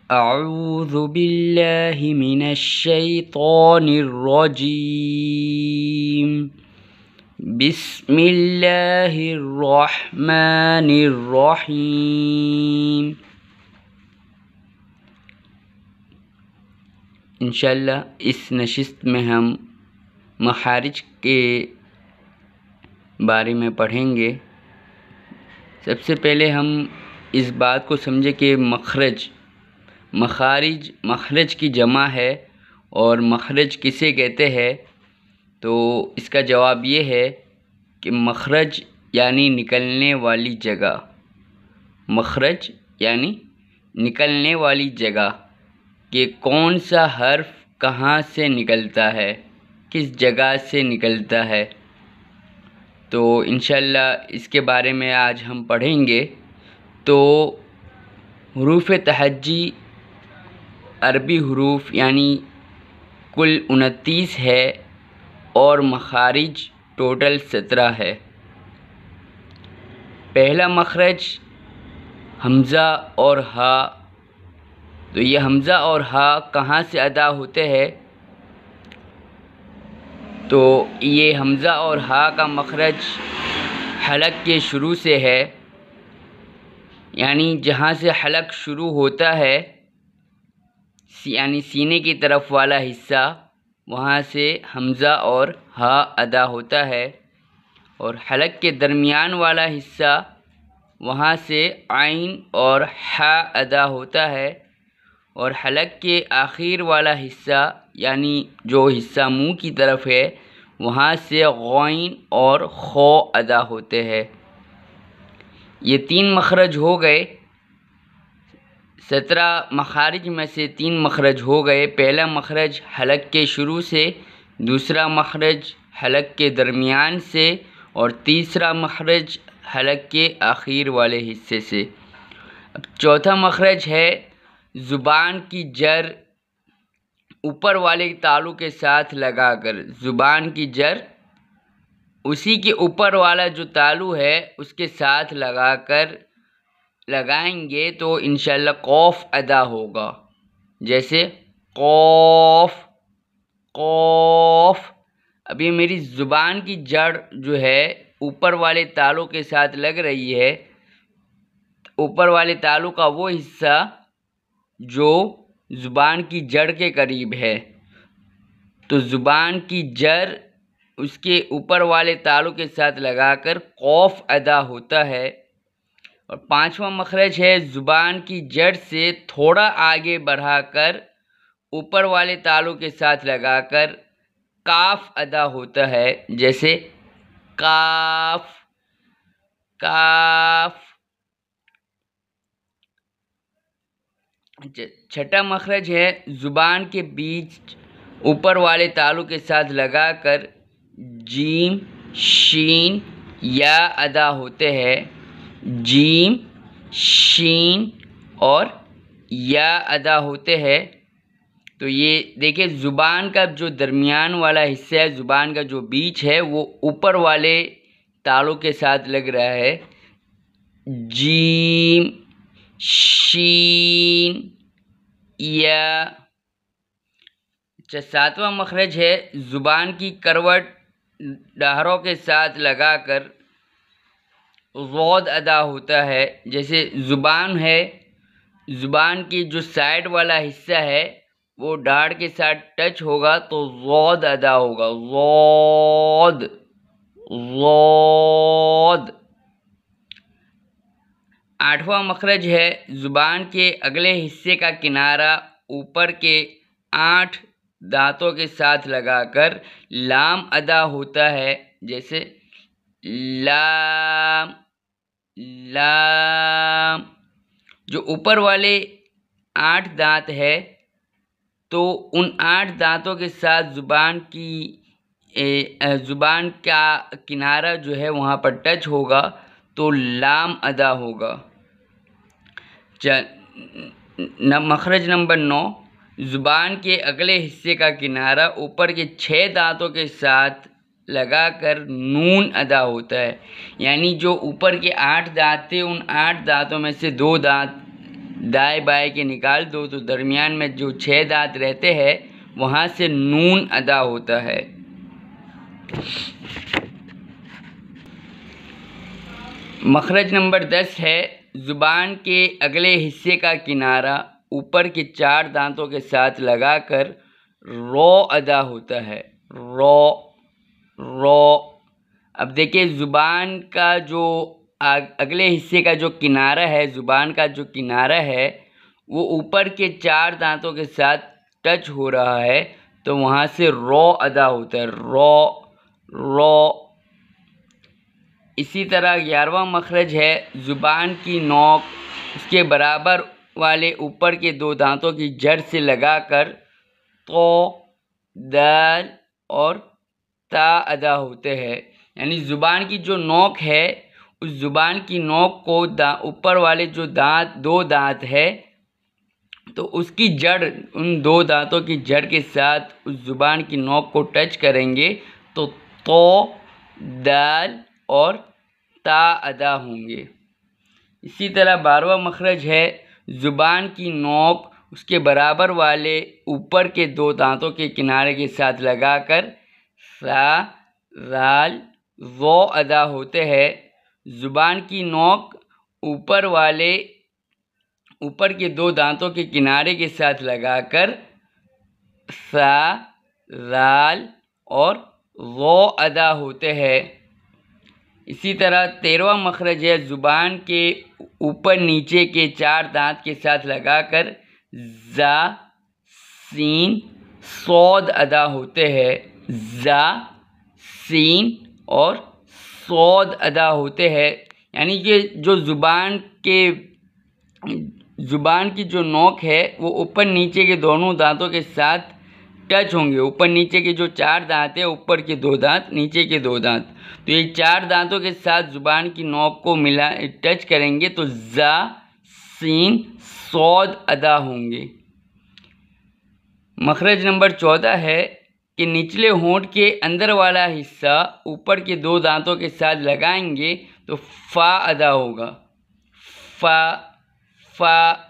अऊज़ु बिल्लाहि मिनश शैतानिर रजीम। बिस्मिल्लाहिर रहमानिर रहीम। इंशाअल्लाह इस नशिस्त में हम मखारिज के बारे में पढ़ेंगे। सबसे पहले हम इस बात को समझें कि मखरज की जमा है और मखरज किसे कहते हैं। तो इसका जवाब ये है कि मखरज यानी निकलने वाली जगह। मखरज यानी निकलने वाली जगह कि कौन सा हर्फ कहाँ से निकलता है, किस जगह से निकलता है। तो इंशाअल्लाह इसके बारे में आज हम पढ़ेंगे। तो हुरूफ तहज्जी अरबी हुरूफ यानी कुल 29 है और मखारिज टोटल 17 है। पहला मखरज हमज़ा और हा। तो ये हमज़ा और हा कहाँ से अदा होते हैं। तो ये हमज़ा और हा का मखरज हलक के शुरू से है, यानी जहाँ से हलक शुरू होता है यानी सीने की तरफ वाला हिस्सा, वहाँ से हमज़ा और हा अदा होता है। और हलक के दरमियान वाला हिस्सा, वहाँ से आइन और हा अदा होता है। और हलक के आखिर वाला हिस्सा यानी जो हिस्सा मुंह की तरफ है, वहाँ से गौइन और खो अदा होते हैं। ये 3 मखरज हो गए। 17 मखारिज में से 3 मखरज हो गए। पहला मखरज हलक के शुरू से, दूसरा मखरज हलक के दरमियान से और तीसरा मखरज हलक के आखिर वाले हिस्से से। अब चौथा मखरज है ज़ुबान की जर ऊपर वाले तालु के साथ लगाकर। ज़ुबान की जर उसी के ऊपर वाला जो तालु है उसके साथ लगाएंगे तो इंशाअल्लाह कौफ अदा होगा। जैसे कौफ कौफ। अब ये मेरी ज़ुबान की जड़ जो है ऊपर वाले तालु के साथ लग रही है। ऊपर वाले तालु का वो हिस्सा जो ज़ुबान की जड़ के करीब है, तो ज़ुबान की जड़ उसके ऊपर वाले तालु के साथ लगाकर कौफ अदा होता है। और पांचवा मखरज है ज़ुबान की जड़ से थोड़ा आगे बढ़ाकर ऊपर वाले तालु के साथ लगाकर काफ अदा होता है। जैसे काफ काफ। छठा मखरज है ज़ुबान के बीच ऊपर वाले तालु के साथ लगाकर जीम शीन या अदा होते हैं। जीम शीन और या अदा होते हैं। तो ये देखिए ज़ुबान का जो दरमियान वाला हिस्सा है, ज़ुबान का जो बीच है, वो ऊपर वाले तालु के साथ लग रहा है। जीम शीन या। सातवां मखरज है ज़ुबान की करवट डहरों के साथ लगाकर ज़ौद अदा होता है। जैसे ज़ुबान है, ज़ुबान की जो साइड वाला हिस्सा है वो दाढ़ के साथ टच होगा तो ज़ौद अदा होगा। ज़ौद ज़ौद। आठवां मखरज है ज़ुबान के अगले हिस्से का किनारा ऊपर के 8 दांतों के साथ लगाकर लाम अदा होता है। जैसे लाम लाम। जो ऊपर वाले 8 दांत है, तो उन 8 दांतों के साथ ज़ुबान का किनारा जो है वहाँ पर टच होगा तो लाम अदा होगा। मखरज नंबर 9, ज़ुबान के अगले हिस्से का किनारा ऊपर के 6 दांतों के साथ लगाकर नून अदा होता है। यानी जो ऊपर के 8 दांत थे, उन 8 दांतों में से 2 दांत दाएं बाएं के निकाल दो तो दरमियान में जो 6 दांत रहते हैं वहाँ से नून अदा होता है। मखरज नंबर 10 है, ज़ुबान के अगले हिस्से का किनारा ऊपर के 4 दांतों के साथ लगाकर रॉ अदा होता है। Raw raw. अब देखिए ज़ुबान का जो अगले हिस्से का जो किनारा है, ज़ुबान का जो किनारा है वो ऊपर के 4 दांतों के साथ टच हो रहा है तो वहाँ से रॉ अदा होता है। Raw raw. इसी तरह 11वां मखरज है, ज़ुबान की नोक उसके बराबर वाले ऊपर के 2 दांतों की जड़ से लगाकर तो, दाल और ता अदा होते हैं। यानी ज़ुबान की जो नोक है उस ज़ुबान की नोक को ऊपर वाले जो दो दांत है तो उसकी जड़, उन 2 दांतों की जड़ के साथ उस ज़ुबान की नोक को टच करेंगे तो दाल और ता अदा होंगे। इसी तरह 12वां मखरज है, ज़ुबान की नोक उसके बराबर वाले ऊपर के 2 दांतों के किनारे के साथ लगाकर सा राल वो अदा होते हैं। ज़ुबान की नोक ऊपर के 2 दांतों के किनारे के साथ लगाकर सा राल और वो अदा होते हैं। इसी तरह 13वां मखरज है, ज़ुबान के ऊपर नीचे के 4 दांत के साथ लगाकर जा सीन सौद अदा होते हैं। जा सीन और सौद अदा होते हैं। यानी कि जो ज़ुबान की जो नोक है वो ऊपर नीचे के दोनों दांतों के साथ टच होंगे। ऊपर नीचे के जो 4 दांत है, ऊपर के 2 दांत, नीचे के 2 दांत, तो ये 4 दांतों के साथ ज़ुबान की नोक को टच करेंगे तो जा सीन सौद अदा होंगे। मखरज नंबर 14 है कि निचले होंठ के अंदर वाला हिस्सा ऊपर के 2 दांतों के साथ लगाएंगे तो फ़ा अदा होगा। फ़ा फ़ा।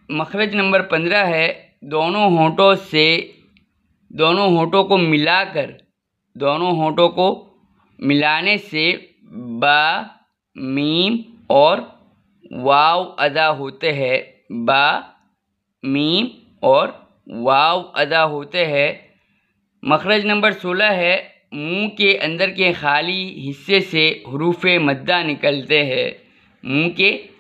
मखरज नंबर 15 है, दोनों होंठों को मिलाने से बा मीम और वाव अदा होते हैं। बा मीम और वाव अदा होते हैं। मखरज नंबर 16 है, मुंह के अंदर के खाली हिस्से से हुरूफ मद्दा निकलते हैं। मुंह के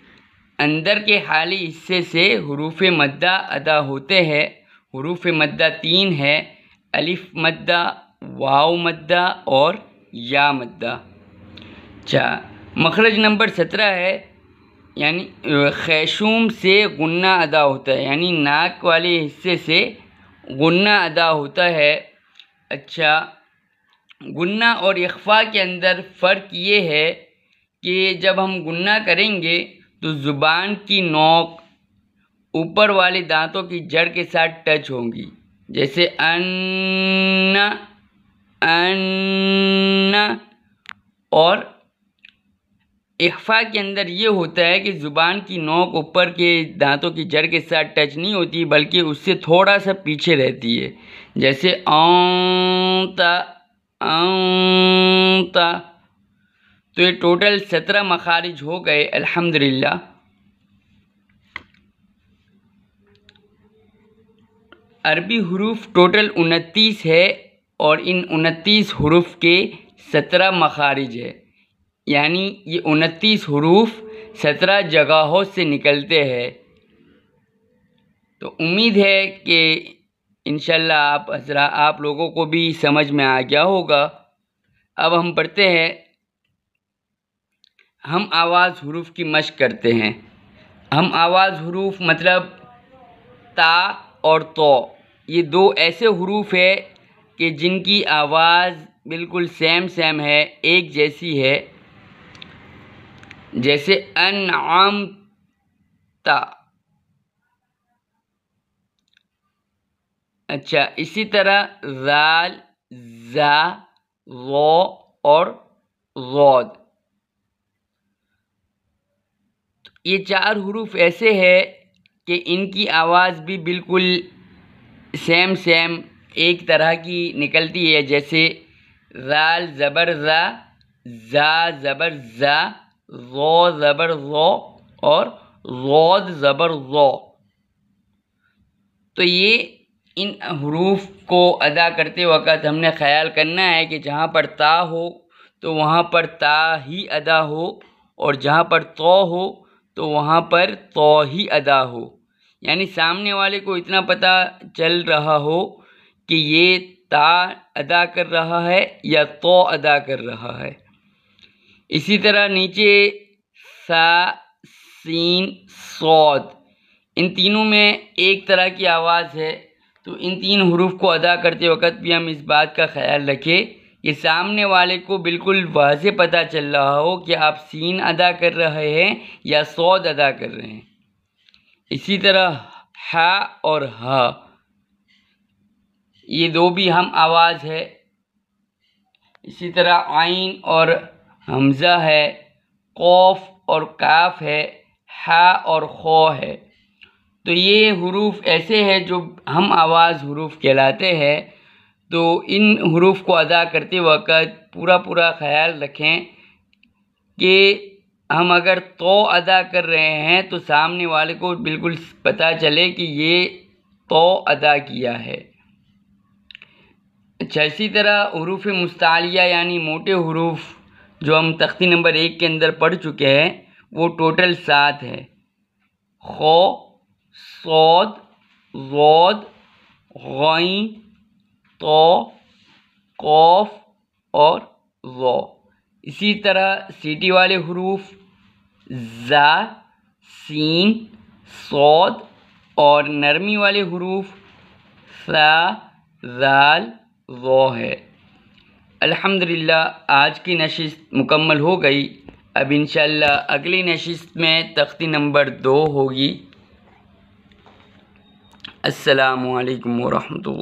अंदर के खाली हिस्से से हुरूफ मद्दा अदा होते हैं। हुरूफ मद्दा 3 है, अलिफ मद्दा, वाव मद्दा और या मद्दा। मखरज नंबर 17 है, यानी खैशूम से गुन्ना अदा होता है, यानी नाक वाले हिस्से से गुन्ना अदा होता है। अच्छा, गुन्ना और इख्फा के अंदर फ़र्क ये है कि जब हम गुन्ना करेंगे तो ज़ुबान की नोक ऊपर वाले दांतों की जड़ के साथ टच होंगी, जैसे अन्ना अन्ना। और इख्फा के अंदर ये होता है कि ज़ुबान की नोक ऊपर के दांतों की जड़ के साथ टच नहीं होती बल्कि उससे थोड़ा सा पीछे रहती है, जैसे औंता औंता। तो ये टोटल 17 मखारिज हो गए अल्हम्दुलिल्लाह। अरबी हुरूफ टोटल 29 है और इन 29 हुरूफ के 17 मखारिज है, यानी ये 29 हुरूफ 17 जगहों से निकलते हैं। तो उम्मीद है कि इंशाल्लाह आप लोगों को भी समझ में आ गया होगा। अब हम पढ़ते हैं, हम आवाज़ हुरूफ की मश्क करते हैं। हम आवाज़ हुरूफ मतलब ता और तो, ये 2 ऐसे हुरूफ है कि जिनकी आवाज़ बिल्कुल सेम है, एक जैसी है, जैसे अनअमता। अच्छा, इसी तरह ज़ाल, ज़ा, ज़ो और ज़ौद। ये 4 हरूफ ऐसे है कि इनकी आवाज़ भी बिल्कुल सेम एक तरह की निकलती है, जैसे ज़ाल ज़बर ज़ा ज़बर ज़ा, ज़ो ज़बर ज़ो और ज़ोद ज़बर ज़ो। तो ये इन हरूफ को अदा करते वक़्त हमने ख्याल करना है कि जहाँ पर ता हो तो वहाँ पर ता ही अदा हो, और जहाँ पर तो हो तो वहाँ पर तो ही अदा हो। यानी सामने वाले को इतना पता चल रहा हो कि ये ता अदा कर रहा है या तो अदा कर रहा है। इसी तरह नीचे सा सीन सौद, इन तीनों में एक तरह की आवाज़ है। तो इन 3 हरूफ को अदा करते वक़्त भी हम इस बात का ख्याल रखें कि सामने वाले को बिल्कुल वाज़े पता चल रहा हो कि आप सीन अदा कर रहे हैं या सौद अदा कर रहे हैं। इसी तरह हा और हा, ये 2 भी हम आवाज़ है। इसी तरह आइन और हमज़ा है, कौफ और काफ है, हा और खो है। तो ये हरूफ ऐसे हैं जो हम आवाज़ हरूफ कहलाते हैं। तो इन हरूफ को अदा करते वक़्त पूरा ख्याल रखें कि हम अगर तो अदा कर रहे हैं तो सामने वाले को बिल्कुल पता चले कि ये तो अदा किया है। अच्छा, इसी तरह हरूफ मुस्तालिया यानी मोटे हरूफ जो हम तख्ती नंबर 1 के अंदर पढ़ चुके हैं, वो टोटल 7 है। खो, सौद, ज़ोद, गईन, तो, कौफ और ज़ो। इसी तरह सीटी वाले हरूफ ज़ा, सीन, सौद और नरमी वाले हरूफ सा, ज़ाल, ज़ो है। अल्हम्दुलिल्लाह आज की नशिस्त मुकम्मल हो गई। अब इंशाअल्लाह अगली नशिस्त में तख्ती नंबर 2 होगी। अस्सलामु अलैकुम व रहमतुल्लाह।